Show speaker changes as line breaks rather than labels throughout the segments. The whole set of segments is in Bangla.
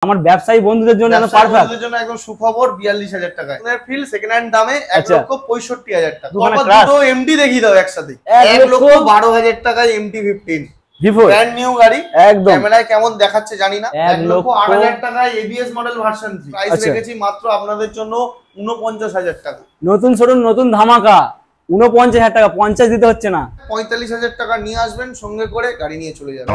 আমার ব্যবসায়ী বন্ধুদের জন্য পারফেক্ট,
বন্ধুদের জন্য একদম সুখবর ৪২,০০০ টাকায় ফিল সেকেন্ড হ্যান্ড দামে ১,৬৫,০০০ টাকা। দুটো এমটি দেখিয়ে দাও একসাথে ১,১২,০০০ টাকায় MT-15 ব্র্যান্ড নিউ গাড়ি। একদম ক্যামেরায় কেমন দেখাচ্ছে জানি না। ১,০৮,০০০ টাকায় ABS মডেল ভার্সন 3 প্রাইস রেখেছি মাত্র আপনাদের জন্য ৪৯,০০০ টাকা।
নতুন শোরুম নতুন ধামাকা ৪৯,০০০ টাকা, ৫০ দিতে হচ্ছে না।
৪৫,০০০ টাকা নিয়ে আসবেন, সঙ্গে করে গাড়ি নিয়ে চলে যাবেন।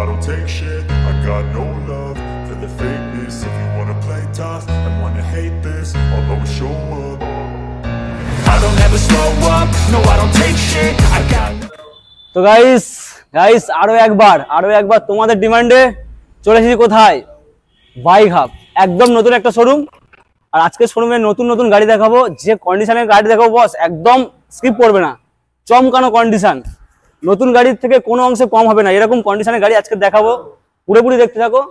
I don't take shit, I got no love for the fakeness. If you wanna play tough and wanna hate this, I'll always show up. I don't ever slow up, no I don't take shit, I got no...
তো গাইস আরো একবার তোমাদের ডিমান্ডে চলে এসেছি কোথায়, বাইক হাব। একদম নতুন একটা শোরুম, আর আজকে শোরুমে নতুন গাড়ি দেখাবো। যে কন্ডিশনের গাড়ি দেখাবো বস, একদম স্কিপ করবে না, চমকানো কন্ডিশন। নতুন গাড়ির থেকে কোনো অংশে কম হবে না, এরকম কন্ডিশনের গাড়ি আজকে দেখাবো। পুরোপুরি দেখতে থাকো।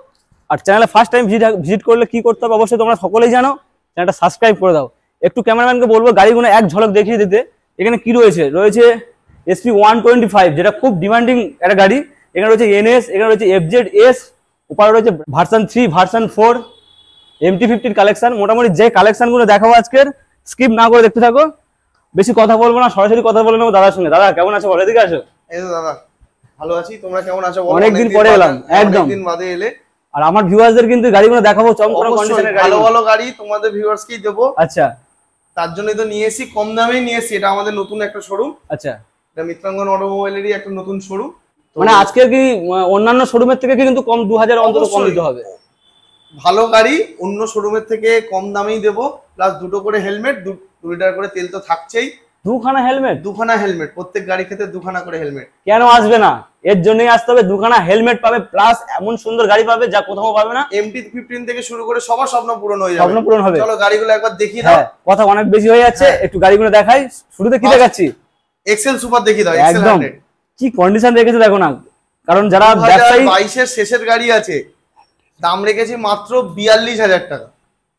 আর চ্যানেলে ফার্স্ট টাইম ভিজিট করলে কি করতে হবে অবশ্যই তোমরা সকলেই জানো, চ্যানেলটা সাবস্ক্রাইব করে দাও। একটু ক্যামেরাম্যানকে বলবো গাড়িগুলো এক ঝলক দেখিয়ে দিতে। এখানে কি রয়েছে SP125, যেটা খুব ডিমান্ডিং একটা গাড়ি। এখানে রয়েছে NS, এখানে রয়েছে FZS, উপরে রয়েছে ভার্সন 3, ভার্সন 4, MT-15 কালেকশন। মোটামুটি যে কালেকশনগুলো দেখাবো আজকের, স্কিপ না করে দেখতে থাকো। বেশি কথা বলবো না, সরাসরি কথা বলে নেবো দাদার সঙ্গে। দাদা কেমন আছো বলো, এদিকে আসো।
এই তো দাদা ভালো আছি, তোমরা কেমন আছো বলো?
অনেকদিন পরে এলাম, একদম
দিন বাদে এলে।
আর আমার ভিউয়ারদের কিন্তু গাড়িগুলো দেখাবো, চমৎকার কন্ডিশনের গাড়ি,
ভালো গাড়ি তোমাদের ভিউয়ার্সকেই দেবো।
আচ্ছা,
তার জন্যই তো নিয়ে এসেছি, কম দামেই নিয়ে এসেছি। এটা আমাদের নতুন একটা শোরুম।
আচ্ছা,
এটা মিত্রাঙ্গন অটোমোবাইলেরই একটা নতুন শোরুম।
মানে আজকে কি অন্যান্য শোরুমের থেকে কিন্তু কম ২০০০ অন্তত কম দিতে হবে।
ভালো গাড়ি অন্য শোরুমের থেকে কম দামেই দেবো, প্লাস দুটো করে হেলমেট, 2 লিটার করে তেল তো থাকছেই।
দুখানা হেলমেট
প্রত্যেক গাড়ি ক্ষেত্রে 2খানা করে হেলমেট।
কেন আসবে না? এর জন্যই আসতে হবে। 2খানা হেলমেট পাবে, প্লাস এমন সুন্দর গাড়ি পাবে যা কোথাও পাবে না।
MT-15 থেকে শুরু করে সবার স্বপ্ন পূরণ হয়ে যাবে।
স্বপ্ন পূরণ হবে।
চলো গাড়িগুলো একবার দেখিয়ে দাও।
কথা অনেক বেশি হয়ে যাচ্ছে, একটু গাড়িগুলো দেখাই। শুরুতে কি দেখাচ্ছি?
এক্সেল সুপার দেখিয়ে দাও।
একদম কি কন্ডিশন রেখেছে দেখো না। কারণ যারা ব্যবসায়ী
22 এর শেষের গাড়ি আছে, দাম রেখেছি মাত্র ৪২,০০০ টাকা।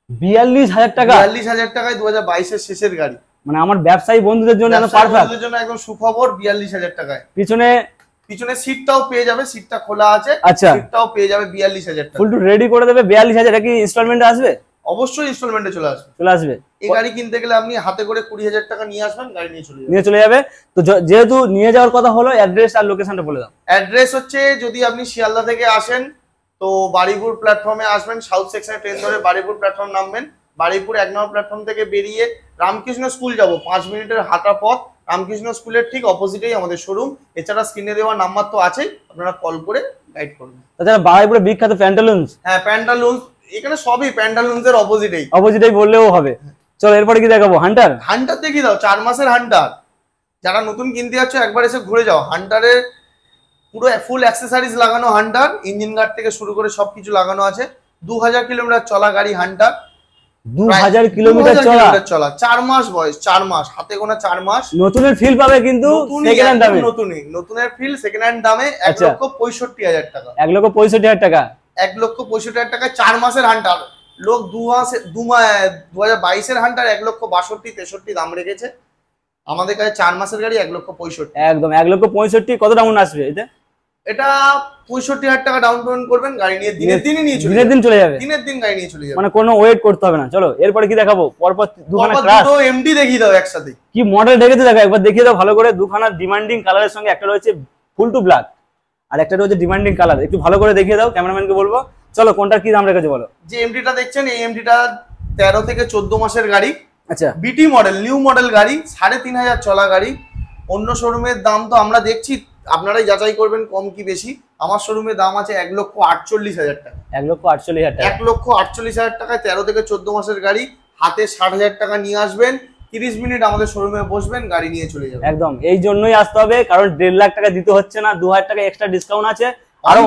৪২,০০০ টাকা?
৪২,০০০ টাকায় 2022 এর শেষের গাড়ি।
মানে আমার ব্যবসায়ী বন্ধুদের জন্য পারফেক্ট,
বন্ধুদের জন্য একদম সুখবর। ৪২,০০০ টাকায়
পিছনে
সিটটাও পেয়ে যাবে, সিটটা খোলা আছে।
আচ্ছা,
সিটটাও পেয়ে যাবে ৪২,০০০ টাকা।
ফুল টু রেডি করে দেবে ৪২,০০০। কি ইনস্টলমেন্টে আসবে?
অবশ্যই ইনস্টলমেন্টে চলে আসবে। এই গাড়ি কিনতে গেলে আপনি হাতে করে ২০,০০০ টাকা নিয়ে আসবেন, গাড়ি নিয়ে চলে যাবে।
তো যেহেতু নিয়ে যাওয়ার কথা হলো, অ্যাড্রেস আর লোকেশনটা বলে দাও।
অ্যাড্রেস হচ্ছে, যদি আপনি শিয়ালদা থেকে আসেন তো বারুইপুর প্ল্যাটফর্মে আসবেন। সাউথ সেকশনে ট্রেন ধরে বারুইপুর প্ল্যাটফর্ম নামবেন। বারুইপুর ১ নম্বর প্ল্যাটফর্ম থেকে বেরিয়ে রামকৃষ্ণ স্কুল যাব, 5 মিনিটের হাঁটা পথ। রামকৃষ্ণ স্কুলের ঠিক অপোজিটেই আমাদের শোরুম। এছাড়া স্ক্রিনে দেওয়া নাম্বার তো আছেই, আপনারা কল করে গাইড করবেন।
তাছাড়া বারুইপুরে বিখ্যাত প্যান্টালুনস।
হ্যাঁ, প্যান্টালুনস এখানে সবই প্যান্টালুনস এর অপোজিটেই
বললেও হবে। চলো এরপরে কি দেখাবো? হান্টার
দেখিয়ে দাও। 4 মাসের হান্টার। যারা নতুন কিনতে যাচ্ছ একবার এসে ঘুরে যাও। হান্টারের পুরো ফুল অ্যাক্সেসরিজ লাগানো হান্টার, ইঞ্জিন গার্ড থেকে শুরু করে সবকিছু লাগানো আছে। ২০০০ কিলোমিটার চলা গাড়ি হান্টার।
২০০০ কিলোমিটার
চলা, 4 মাস বয়স, 4 মাস হাতে গোনা 4 মাস।
নতুনের ফিল পাবে কিন্তু সেকেন্ড হ্যান্ড দামে।
নতুনের ফিল সেকেন্ড হ্যান্ড দামে ১,৬৫,০০০ টাকা।
১,৬৫,০০০ টাকা।
১,৬৫,০০০ টাকায় 4 মাসের হান্টার। লোক 2022 এর হান্টার ১,৬৫,০০০, দাম রেখেছে। আমাদের কাছে 4 মাসের গাড়ি ১,৬৫,০০০।
একদম 1,৬৫,০০০। কত ডাউন আসবে এটা?
এটা ৬৫,০০০ টাকা ডাউন পেমেন্ট করবেন, গাড়ি নিয়ে দিনের দিন চলে যাবে। দিনের দিন গাড়ি নিয়ে চলে যাবে,
মানে কোনো ওয়েট করতে হবে না। চলো এরপরে কি দেখাবো? পরপর দুখানা ক্লাস,
দুটো এমডি দেখিয়ে দাও একসাথে।
কি মডেল রেখেছে দেখো, একবার দেখিয়ে দাও ভালো করে। দুখানা ডিমান্ডিং কালারের সঙ্গে, একটা রয়েছে ফুল টু ব্ল্যাক আর একটা রয়েছে ডিমান্ডিং কালার। একটু ভালো করে দেখিয়ে দাও, ক্যামেরাম্যানকে বলবো। চলো কোনটার কি দাম রেখেছে বলো।
যে এমডিটা দেখছেন, এই এমডিটা 13 থেকে 14 মাসের গাড়ি।
আচ্ছা,
বিটি মডেল, নিউ মডেল গাড়ি, ৩৫০০ চলা গাড়ি। অন্য শোরুমের দাম তো আমরা দেখছি, আপনারাই যাচাই করবেন কম কি বেশি। আমার শোরুমের দাম আছে ১,৪৮,০০০ টাকা।
১,৪৮,০০০ টাকা।
১,৪৮,০০০ টাকায় 13 থেকে 14 মাসের গাড়ি। হাতে ৬০,০০০ টাকা নিয়ে আসবেন, 30 মিনিট আমাদের শোরুমে বসবেন, গাড়ি নিয়ে চলে যাবেন।
একদম এই জন্যই আসতে হবে, কারণ ১.৫ লাখ টাকা দিতে হচ্ছে না। ২,০০০ টাকা এক্সট্রা ডিসকাউন্ট আছে, আরো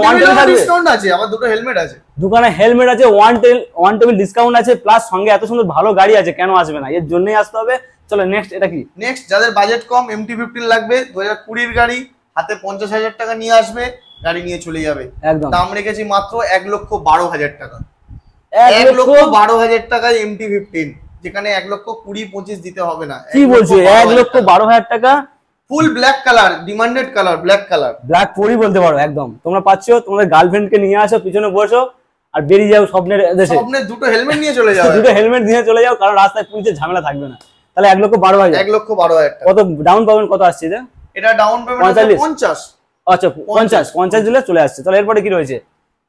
ডিসকাউন্ট আছে। আবার দুটো হেলমেট আছে,
দোকানে হেলমেট আছে, ওয়ান টেবিল ডিসকাউন্ট আছে, প্লাস সঙ্গে এত সুন্দর ভালো গাড়ি আছে। কেন আসবে না? এর জন্যই আসতে হবে। চলো নেক্সট, এটা কি?
নেক্সট যাদের বাজেট কম, MT-15 লাগবে, 2020 এর গাড়ি, হাতে ৫০,০০০ টাকা নিয়ে আসবে, গাড়ি নিয়ে চলে যাবে।
একদম
দাম রেখেছি মাত্র ১,১২,০০০ টাকা। ১,১২,০০০ টাকায় MT-15, যেখানে ১,২০,২৫ দিতে হবে না।
কি বলছো? ১,১২,০০০ টাকা
full black colour, demanded colour, black colour,
black পরি বলতে পারো। একদম তোমরা পাচ্ছো, তোমাদের গার্লফ্রেন্ডকে নিয়ে আসো, পিছনে বসো, আর বেরিয়ে যাও স্বপ্নের দেশে,
স্বপ্নের দুটো হেলমেট নিয়ে চলে যাও,
দুটো হেলমেট নিয়ে চলে যাও, কারণ রাস্তায় পুলিশের ঝামেলা থাকবে না। তাহলে 1,12,000,
1,12,000 টাকা।
কত ডাউন পেমেন্ট কত আসছে এটা?
এটা ডাউন পেমেন্ট 50।
আচ্ছা 50 দিলে চলে আসছে। তাহলে এরপরে কি রয়েছে?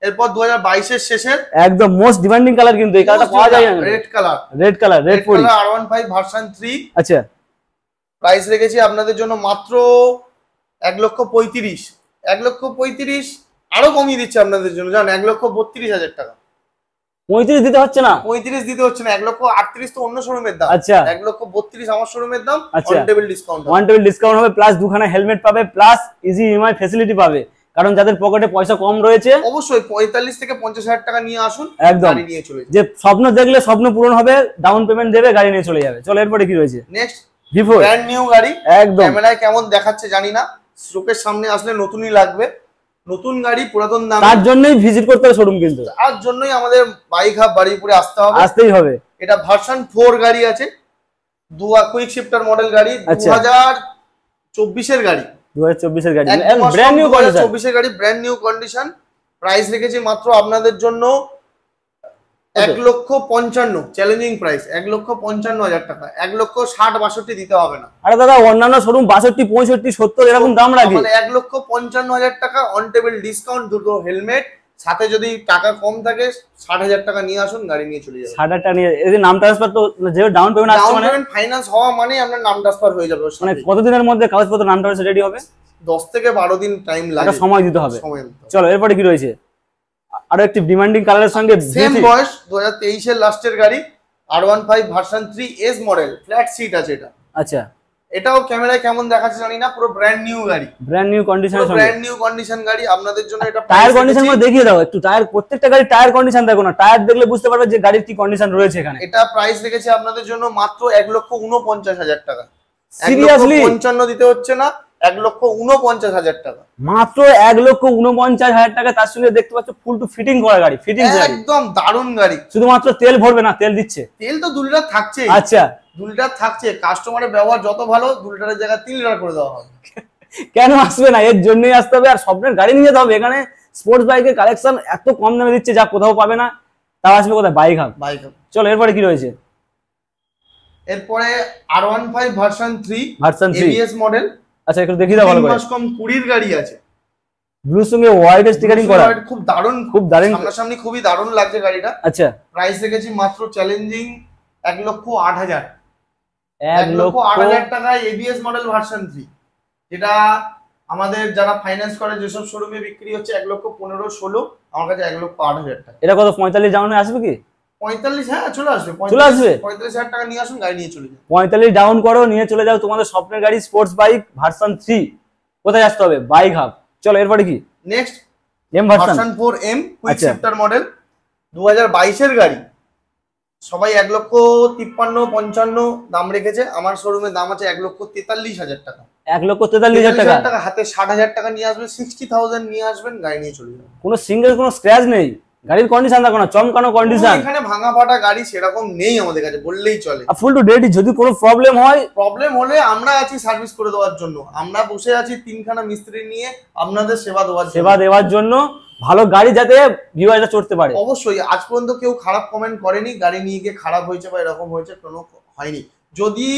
এরপর 2022 এর শেষের
একদম মোস্ট ডিমান্ডিং কালার, কিন্তু এই কালারটা পাওয়া যায় না,
রেড কালার,
রেড পরি
R15 ভার্সন 3।
আচ্ছা
প্রাইস রেখেছি আপনাদের জন্য মাত্র 1,35,000। 1,35,000 আরো কমিয়ে দিচ্ছে আপনাদের জন্য, জান 1,32,000 টাকা।
35 দিতে হচ্ছে না,
35 দিতে হচ্ছে না। 1,38,000 তো অন্য শোরুমের দাম।
আচ্ছা
1,32,000 আমার শোরুমের দাম।
আচ্ছা,
on table discount,
one table discount হবে, প্লাস দুখানা হেলমেট পাবে, প্লাস ইজি ইএমআই ফ্যাসিলিটি পাবে। কারণ যাদের পকেটে পয়সা কম রয়েছে
অবশ্যই 45 থেকে 50,000 টাকা নিয়ে আসুন,
একদম
গাড়ি নিয়ে চলে যান।
যে স্বপ্ন দেখলে স্বপ্ন পূরণ হবে, ডাউন পেমেন্ট দেবে, গাড়ি নিয়ে চলে যাবে। চলো এরপরে কি রয়েছে?
নেক্সট
V4
ব্র্যান্ড নিউ গাড়ি,
একদম
ক্যামেরায় কেমন দেখাচ্ছে জানি না, চোখের সামনে আসলে নতুনই লাগবে। নতুন গাড়ি পুরাতন দাম,
তার জন্যই ভিজিট করতে হবে শোরুম, কিন্তু
তার জন্যই আমাদের বাইক হাব বারুইপুরে আসতে হবে,
আসতেই হবে।
এটা ভার্সন 4 গাড়ি আছে, কুইক শিফটার মডেল গাড়ি, 2024 এর গাড়ি,
2024 এর গাড়ি,
ব্র্যান্ড নিউ 2024 এর গাড়ি, ব্র্যান্ড নিউ কন্ডিশন। প্রাইস রেখেছি মাত্র আপনাদের জন্য 1,55,000, চ্যালেঞ্জিং প্রাইস 1,55,000 টাকা। 1,60,62 দিতে হবে না।
আরে দাদা অন্যান্য শোরুম 62, 65, 70 এরকম দাম রাখে,
মানে 1,55,000 টাকা অন টেবিল ডিসকাউন্ট, দুটো হেলমেট, সাথে যদি টাকা কম থাকে 60,000 টাকা নিয়ে আসুন, গাড়ি নিয়ে চলে যাবেন।
60 টাকা নিয়ে এই যে নাম ট্রান্সফার, তো যে ডাউন পেমেন্ট আসছে
ডাউন
মানে
পেমেন্ট ফাইন্যান্স হওয়া মানে আপনার নাম ট্রান্সফার হয়ে যাবে।
মানে কতদিনের মধ্যে কাগজপত্র নাম ট্রান্সফার রেডি হবে?
10 থেকে 12 দিন টাইম লাগে,
একটা সময় দিতে হবে।
সময় দিতে হবে।
চলো এরপরে কি রয়েছে? আরো একটি ডিমান্ডিং কালারের সঙ্গে
সেম বয়স, 2023 এর লাস্টের গাড়ি, R15 version 3 S model, flat seat আছে এটা।
আচ্ছা
এটাও ক্যামেরায় কেমন দেখাচ্ছে জানি না, পুরো ব্র্যান্ড নিউ গাড়ি,
ব্র্যান্ড নিউ কন্ডিশনের সঙ্গে,
ব্র্যান্ড নিউ কন্ডিশন গাড়ি আপনাদের জন্য। এটা
টায়ার কন্ডিশন গুলো দেখিয়ে দাও একটু। টায়ার, প্রত্যেকটা গাড়ি টায়ার কন্ডিশন দেখো না, টায়ার দেখলে বুঝতে পারবে যে গাড়ির কি কন্ডিশন রয়েছে এখানে।
এটা প্রাইস রেখেছি আপনাদের জন্য মাত্র 1,49,000 টাকা।
সিরিয়াসলি
1,55,000 দিতে হচ্ছে না, 1,49,000 টাকা,
মাত্র 1,49,000 টাকা। তার সঙ্গে দেখতে পাচ্ছ ফুল টু ফিটিং করা গাড়ি, ফিটিং গাড়ি,
একদম দারুণ গাড়ি।
শুধুমাত্র তেল ভরবে না, তেল দিচ্ছে।
তেল তো 2 লিটার থাকছে।
আচ্ছা
2 লিটার থাকছে, কাস্টমারের ব্যবহার যত ভালো 2 লিটারের জায়গায় 3 লিটার করে দেওয়া হবে।
কেন আসবে না? এর জন্যই আসতে হবে। আর স্বপ্নের গাড়ি নিয়ে যেতে হবে। এখানে স্পোর্টস বাইকের কালেকশন এত কম দামে দিচ্ছে যা কোথাও পাবে না। তাও আসবে কোথায়? Bike hub. চলো এরপরে কি রয়েছে?
এরপরে R15 version 3
version 3
ABS model.
আচ্ছা একটু দেখিয়ে দাও ভালো করে।
কম 20 গাড়ি আছে,
ব্লুর সঙ্গে হোয়াইট স্টিকারিং করা,
খুব দারুণ,
খুব দারুণ,
সামনাসামনি খুবই দারুণ লাগছে গাড়িটা।
আচ্ছা
প্রাইস রেখেছি মাত্র চ্যালেঞ্জিং 1,08,000। 1,08,000 টাকায় ABS মডেল ভার্সন 3, যেটা আমাদের যারা ফাইন্যান্স করে যেসব শোরুমে বিক্রি হচ্ছে 1,15,16, আমার কাছে 1,08,000 টাকা।
এটা কত 45 ডাউনে আসবে কি?
45, হ্যাঁ চলে আসবে,
চলে আসবে।
45,000 টাকা নিয়ে আসুন, গাড়ি নিয়ে চলে যান।
45 ডাউন করো, নিয়ে চলে যাও তোমাদের স্বপ্নের গাড়ি স্পোর্টস বাইক ভার্সন 3। কোথায় আসতে হবে? Bike hub. চলো এরপরে কি?
Next
M version
4 M quick shifter model, 2022 এর গাড়ি। সবাই 1,53,55 দাম রেখেছে, আমার শোরুমে দাম আছে 1,43,000 টাকা।
1,43,000 টাকা।
হাতে 60,000 টাকা নিয়ে আসবেন, 60,000 নিয়ে আসবেন, গাড়ি নিয়ে চলে যাবেন।
কোনো সিঙ্গেল কোনো স্ক্র্যাচ নেই, গাড়ির কন্ডিশন দেখো না, চমকানো কন্ডিশন।
এখানে ভাঙা ফাটা গাড়ি সেরকম নেই আমাদের কাছে, বললেই চলে।
ফুল টু ডেট। যদি কোনো প্রবলেম হয়,
প্রবলেম হলে আমরা আছি সার্ভিস করে দেওয়ার জন্য। আমরা বসে আছি 3খানা মিস্ত্রি নিয়ে আপনাদের সেবা দেওয়ার জন্য।
ভালো গাড়ি যাতে ভিউয়াররা চড়তে পারে।
অবশ্যই আজ পর্যন্ত কেউ খারাপ কমেন্ট করেনি, গাড়ি নিয়ে গিয়ে খারাপ হয়েছে বা এরকম হয়েছে, কোনো হয়নি। যদি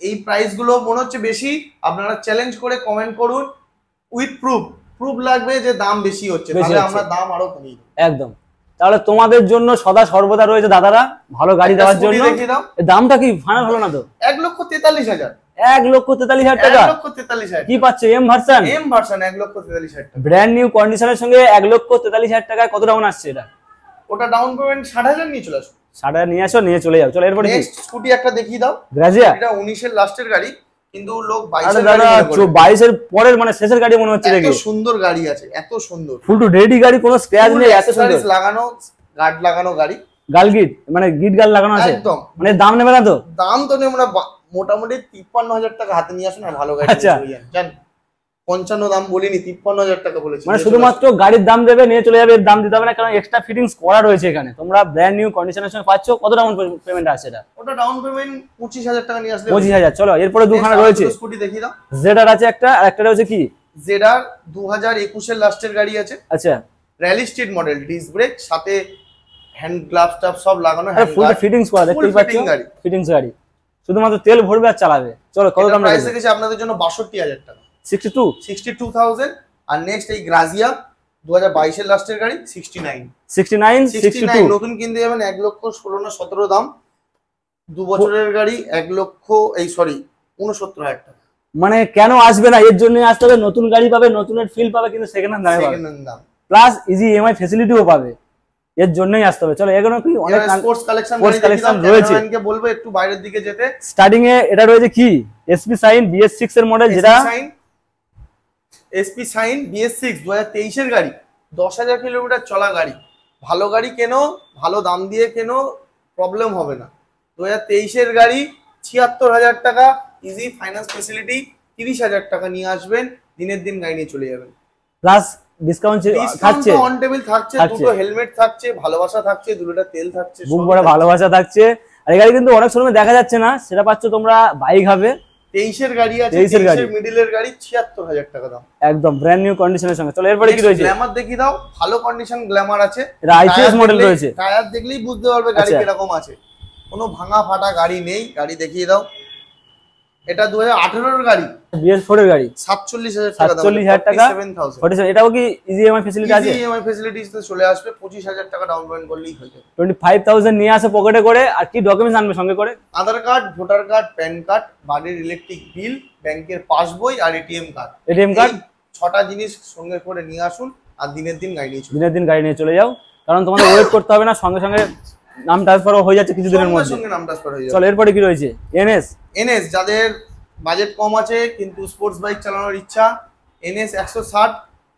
এই প্রাইস গুলো মনে হচ্ছে বেশি, আপনারা চ্যালেঞ্জ করে কমেন্ট করুন উইথ প্রুফ লাগবে যে দাম বেশি হচ্ছে, তাহলে আমরা দাম আরো কমিয়ে দেব।
একদম। তাহলে তোমাদের জন্য সদা সর্বদা রয়েছে দাদারা ভালো গাড়ি দেওয়ার জন্য। দামটা কি ফাইনাল হলো না তো?
1,43,000।
1,43,000 টাকা।
1,43,000
কি পাচ্ছে? এম ভার্সন
1,43,000 টাকা।
ব্র্যান্ড নিউ কন্ডিশনের সঙ্গে 1,43,000 টাকায় কত ডাউন আসছে এটা?
ওটা ডাউন পেমেন্ট 60,000 নিয়ে চলে আসো।
60,000 নিয়ে আসো, নিয়ে চলে যাও। চলো এরপরে কি?
স্কুটি একটা দেখিয়ে দাও।
গ্রাজিয়া।
এটা 19 এর লাস্টের গাড়ি, কিন্তু লোক 22
এর গাড়ি, 22 এর পরের মানে শেষের গাড়ি মনে হচ্ছে দেখে।
এত সুন্দর গাড়ি আছে, এত সুন্দর,
ফুল টু রেডি গাড়ি, কোনো স্ক্র্যাচ নেই, এত সুন্দর
লাগানো, গার্ড লাগানো গাড়ি,
গাল গিট মানে গিট গাল লাগানো আছে একদম। মানে দাম নেবে না তো?
দাম তো নেব না, মোটামুটি 53,000 টাকা হাতে নিয়ে আসুন, আর ভালো গাড়ি নিয়ে যান। 55 দাম বলিনি, 53,000 টাকা বলেছি।
মানে শুধুমাত্র গাড়ির দাম দেবে, নিয়ে চলে যাবে, এর দাম দিতে হবে না, কারণ এক্সট্রা ফিটিংস করা রয়েছে এখানে। তোমরা ব্র্যান্ড নিউ কন্ডিশনের সঙ্গে পাচ্ছ। কত ডাউন পেমেন্ট আছে এটা?
ওটা ডাউন পেমেন্ট 25,000 টাকা নিয়ে আসলে।
25,000। চলো এরপরে দুখানা রয়েছে।
স্কুটি দেখিয়ে দাও।
জেডার আছে একটা, আর একটা রয়েছে কি?
জেডার 2021 এর লাস্টের গাড়ি আছে।
আচ্ছা
rally street model, disc brake, সাথে হ্যান্ড গ্লাভস টাপ সব লাগানো,
ফুল ফিটিংস করা, দেখতেই পাচ্ছ ফিটিংস গাড়ি, শুধুমাত্র তেল ভরবে আর চালাবে। চলো কত দাম
প্রাইস রেখেছি আপনাদের জন্য 62,000 টাকা, 62,000। আর নেক্সট এই গ্রাজিয়া 2022 এর লাস্টের গাড়ি 69 নতুন কিনতে যাবেন 1,16,000 না 17 দাম, 2 বছরের গাড়ি 69,000 টাকা।
মানে কেন আসবে না, এর জন্য আসতে হবে, নতুন গাড়ি পাবে, নতুনের ফিল পাবে, কিন্তু সেকেন্ড হ্যান্ড দাম প্লাস ইজি ইএমআই ফ্যাসিলিটিও পাবে, এর জন্যই আসতে হবে। চলো এগুলো কি অনেক
স্পোর্টস কালেকশন
রয়েছে,
বলবো একটু বাইরের দিকে যেতে।
স্টার্টিং এ এটা রয়েছে কি এসপি সাইন BS6 এর মডেল, যেটা
এসপি সাইন BS6 2023 এর গাড়ি, 10,000 কিলোমিটার চলা গাড়ি। ভালো গাড়ি কেনো, ভালো দাম দিয়ে কেনো, প্রবলেম হবে না। 2023 এর গাড়ি 76,000 টাকা, ইজি ফাইন্যান্স ফ্যাসিলিটি, 30,000 টাকা নিয়ে আসবেন, দিনের দিন গাড়ি নিয়ে চলে যাবেন।
প্লাস ডিসকাউন্ট থাকছে,
অন টেবিল থাকছে, দুটো হেলমেট থাকছে, ভালোবাসা থাকছে, 2 লিটার তেল থাকছে,
বুক ভরা ভালোবাসা থাকছে। আর এই গাড়ি কিন্তু অনেক শোরুমে দেখা যাচ্ছে না, সেটা পাচ্ছ তোমরা বাইক হবে।
23 এর গাড়ি আছে, 23 এর মিডলের গাড়ি, 76,000 টাকা দাম,
একদম ব্র্যান্ড নিউ কন্ডিশনের সঙ্গে। চলো এরপরে কি রয়েছে?
গ্ল্যামার দেখিয়ে দাও, ভালো কন্ডিশন গ্ল্যামার আছে,
এটা আইপিএস মডেল রয়েছে,
টায়ার দেখলেই বুঝতে পারবে গাড়ি কিরকম আছে, কোনো ভাঙা ফাটা গাড়ি নেই। গাড়ি দেখিয়ে দাও, এটা 2018 এর গাড়ি,
BS4 এর গাড়ি,
47,000 টাকা,
47,000 টাকা, 47,000। এটাও কি ইজি ইএমআই ফ্যাসিলিটি আছে?
ইজি ইএমআই ফ্যাসিলিটিতে চলে আসবে, 25,000 টাকা ডাউন পেমেন্ট করলেই হয়ে যাবে।
25,000 নিয়ে আসে পকেটে করে। আর কি ডকুমেন্টস আনবে সঙ্গে করে?
Aadhaar card, voter card, PAN card, বাড়ির ইলেকট্রিক বিল, ব্যাংকের পাসবই আর এটিএম কার্ড। 6টা জিনিস সঙ্গে করে নিয়ে আসুন, আর দিনের দিন গাড়ি নিয়ে
চলে যাও, কারণ তোমাদের ওয়েট করতে হবে না, সঙ্গে সঙ্গে নাম ট্রান্সফারও হয়ে যাচ্ছে কিছুদিনের মধ্যে।
নাম ট্রান্সফার হয়ে যাবে।
চলো এরপরে কি রয়েছে? এনএস
যাদের বাজেট কম আছে কিন্তু স্পোর্টস বাইক চালানোর ইচ্ছা, NS 160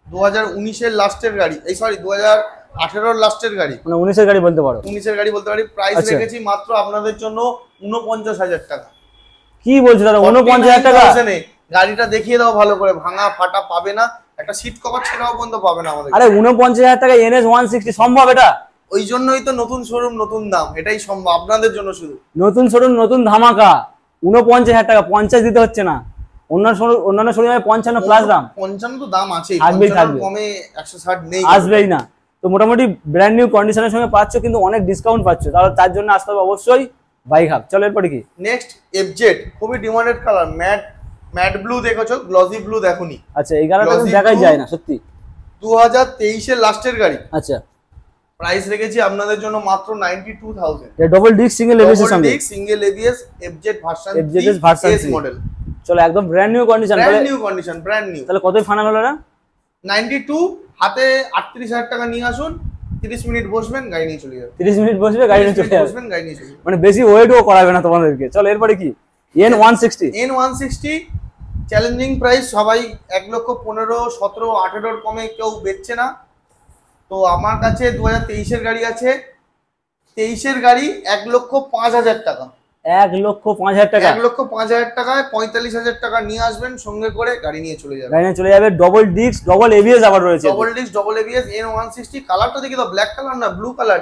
2019 এর লাস্টের গাড়ি, 2018 এর লাস্টের গাড়ি,
মানে 19 এর গাড়ি বলতে পারো,
19 এর গাড়ি বলতে পারি। প্রাইস রেখেছি মাত্র আপনাদের জন্য 49,000 টাকা।
কি বলছো দাদা, 49,000 টাকা?
গাড়িটা দেখিয়ে দাও ভালো করে, ভাঙা ফাটা পাবে না, একটা সিট কভার ছেড়াও পর্যন্ত পাবে না আমাদের।
আরে 49,000 টাকা NS 160 সম্ভব এটা?
ওই জন্যই তো নতুন শোরুম নতুন দাম, এটাই সম্ভব আপনাদের জন্য, শুধু
নতুন শোরুম নতুন ধামাকা। 49,000 টাকা, 50 দিতে হচ্ছে না। অন্যান্য শোরুমে 55 প্লাস দাম,
55 তো দাম আছে, কমে 160 নেই,
আসবেই না। তো মোটামুটি ব্র্যান্ড নিউ কন্ডিশনের সঙ্গে পাচ্ছ, কিন্তু অনেক ডিসকাউন্ট পাচ্ছ, তাহলে তার জন্য আসতে হবে অবশ্যই বাইক হাব। চলো এরপরে কি?
নেক্সট FZ, খুবই ডিমান্ডেড কালার, ম্যাট ব্লু দেখেছো, গ্লসি ব্লু দেখোনি?
আচ্ছা, এই কালারটা দেখাই যায় না সত্যি।
2023 এর লাস্টের গাড়ি।
আচ্ছা,
প্রাইস রেখেছি আপনাদের জন্য মাত্র 92,000।
এটা ডবল ডিস্ক সিঙ্গেল এবিএস এর সঙ্গে,
single ABS FZ version S model.
চলো একদম brand new condition,
brand new.
তাহলে কতই ফাইনাল হলো না?
92, হাতে 38,000 টাকা নিয়ে আসুন, 30 মিনিট বসবেন, গাড়ি নিয়ে চলে যাবে।
30 মিনিট বসবে, গাড়ি নিয়ে চলে যাবে, মানে বেশি ওয়েটও করাবে না তোমাদেরকে। চলো এরপরে কি? N160
চ্যালেঞ্জিং প্রাইস, সবাই 1,15,000, 17, 18 কমে কেউ বেচছে না। তো আমার কাছে 2023 এর গাড়ি আছে, 23 এর গাড়ি 1,05,000 টাকা,
1,05,000 টাকা,
1,05,000 টাকায় 45,000 টাকা নিয়ে আসবেন, সঙ্গে করে গাড়ি নিয়ে চলে
যাবে। ডবল ডিস্ক ডবল এবিএস আবার রয়েছে,
double disc double ABS N160। কালারটা দেখি তো, ব্ল্যাক কালার না ব্লু কালার,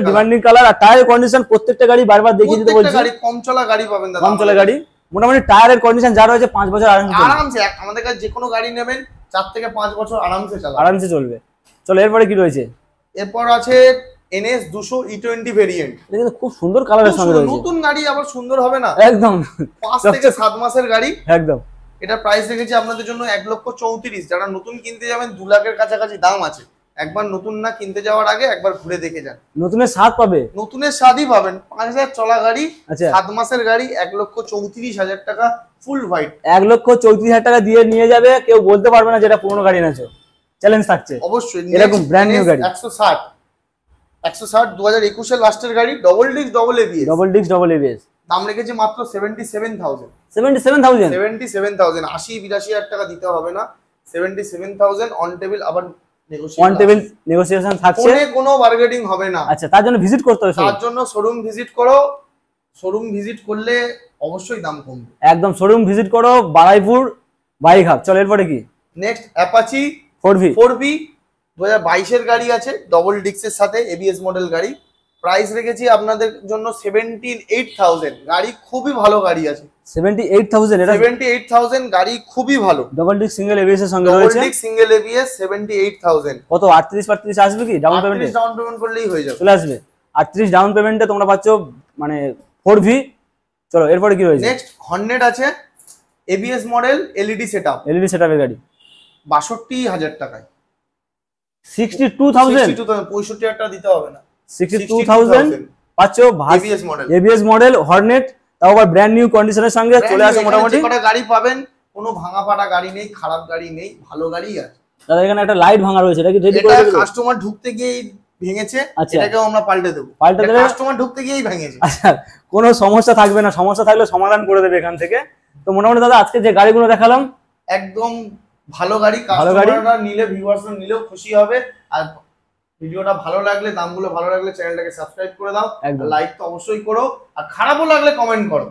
ডিমান্ডিং কালার। আর টায়ারের কন্ডিশন প্রত্যেকটা গাড়ি বারবার দেখিয়ে দিতে বলছি,
গাড়ি কম চলা গাড়ি পাবেন দাদা,
কম চলা গাড়ি। মোটামুটি টায়ারের কন্ডিশন যা রয়েছে 5 বছর
আরামসে, আমাদের কাছে যে কোনো গাড়ি নেবেন 4 থেকে 5 বছর আরামসে
চলবে। চলো এরপরে কি রয়েছে?
এরপর আছে NS 200 E20 ভেরিয়েন্ট,
কিন্তু খুব সুন্দর কালারের সঙ্গে রয়েছে।
নতুন গাড়ি আবার সুন্দর হবে না?
একদম
5 থেকে 7 মাসের গাড়ি,
একদম।
এটা প্রাইস রেখেছি আপনাদের জন্য 1,34,000। যারা নতুন কিনতে যাবেন 2 লাখের কাছাকাছি দাম আছে, একবার নতুন না কিনতে যাওয়ার আগে একবার ঘুরে দেখে যান,
নতুনের স্বাদ পাবে,
নতুনের স্বাদই পাবেন। 5,000 চলা গাড়ি, 7
আচ্ছা,
মাসের গাড়ি, 1,34,000 টাকা, ফুল হোয়াইট।
1,34,000 টাকা দিয়ে নিয়ে যাবে, কেউ বলতে পারবে না যেটা পুরনো গাড়ি এনেছো। চ্যালেঞ্জ থাকছে
অবশ্যই।
এরকম ব্র্যান্ড নিউ গাড়ি
160 2021 এর লাস্টের গাড়ি, ডবল ডিস্ক ডবল এবিএস, দাম রেখেছি মাত্র 77,000।
77,000
80-82,000 টাকা দিতে হবে না, 77,000 অন টেবিল। আবার
নেগোসিয়েশন থাকছে,
কোনো বার্গেনিং হবে না।
আচ্ছা, তার জন্য ভিজিট করতে হবে,
তার জন্য শোরুম ভিজিট করো, শোরুম ভিজিট করলে অবশ্যই দাম কমবে।
একদম শোরুম ভিজিট করো, বারাইপুর বাইক হাব। চলো এরপরে কি?
নেক্সট অ্যাপাচি 4V 2022 এর গাড়ি আছে, ডবল ডিস্কের সাথে এবিএস মডেল গাড়ি। প্রাইস রেখেছি আপনাদের জন্য 78,000। গাড়ি খুবই ভালো গাড়ি আছে,
78,000। এটা
78,000 গাড়ি খুবই ভালো,
ডবল ডিস্ক সিঙ্গেল এবিএস এর সঙ্গে রয়েছে,
ডবল ডিস্ক সিঙ্গেল এবিএস 78,000।
কত 38 আসবে কি? ডাউন পেমেন্ট
করলেই হয়ে যাবে,
চলে আসবে। 38 ডাউন পেমেন্টে তোমরা পাচ্ছ মানে 4V। চলো এরপরে কি রয়েছে?
নেক্সট হর্নেট আছে, এবিএস মডেল, এলইডি সেটআপ
সেটআপের গাড়ি
৬২,০০০ টাকায়।
62,000
65,০০০ টাকা দিতে হবে না,
62,000 পাচ্ছ এবিএস মডেল হর্নেট, তাও আবার ব্র্যান্ড নিউ কন্ডিশনের সঙ্গে চলে আসে। মোটামুটি
কটা গাড়ি পাবেন, কোনো ভাঙা ফাটা গাড়ি নেই, খারাপ গাড়ি নেই, ভালো গাড়ি আছে।
দাদা এখানে একটা লাইট ভাঙা রয়েছে, এটা কি রেডি করে দেব?
কাস্টমার ঢুকতে গিয়েই ভেঙেছে, এটাকেও আমরা পাল্টে দেব। কাস্টমার ঢুকতে গিয়েই ভেঙেছে।
আচ্ছা, কোনো সমস্যা থাকবে না, সমস্যা থাকলে সমাধান করে দেবে এখান থেকে। তো মোটামুটি দাদা আজকে যে গাড়িগুলো দেখালাম
একদম ভালো গাড়ি, কাস্টমাররা নিলে ভিউয়ার্সরা নিলেও খুশি হবে। আর ভিডিওটা ভালো লাগলে, দামগুলো ভালো লাগলে চ্যানেলটাকে সাবস্ক্রাইব করে দাও, লাইক তো অবশ্যই করো, আর খারাপও লাগলে কমেন্ট করো,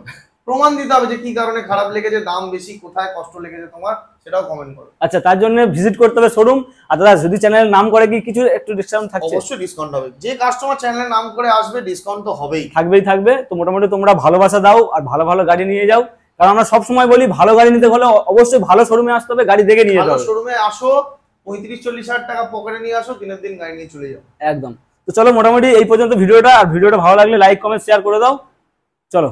প্রমাণ দিতে হবে যে কি কারণে খারাপ লেগেছে, দাম বেশি, কোথায় কষ্ট লেগেছে তোমার, সেটাও কমেন্ট করো।
আচ্ছা, তার জন্য ভিজিট করতে হবে শোরুম। আর দাদা যদি চ্যানেলের নাম করে কি কিছু একটু ডিসকাউন্ট থাকছে?
অবশ্যই ডিসকাউন্ট হবে, যে কাস্টমার চ্যানেলের নাম করে আসবে ডিসকাউন্ট তো হবেই,
থাকবে। তো মোটামুটি তোমরা ভালোবাসা দাও আর ভালো ভালো গাড়ি নিয়ে যাও, কারণ আমরা সব সময় বলি ভালো গাড়ি নিতে হলে অবশ্যই ভালো শোরুমে আসতে হবে, গাড়ি দেখে নিয়ে যেতে হবে।
ভালো শোরুমে আসো, 35-40 হাজার টাকা পকেটে নিয়ে আসো, দিনের দিন গাড়ি নিয়ে চলে যাও।
একদম। তো চলো মোটামুটি এই পর্যন্ত ভিডিওটা, আর ভিডিওটা ভালো লাগলে লাইক কমেন্ট শেয়ার করে দাও। চলো।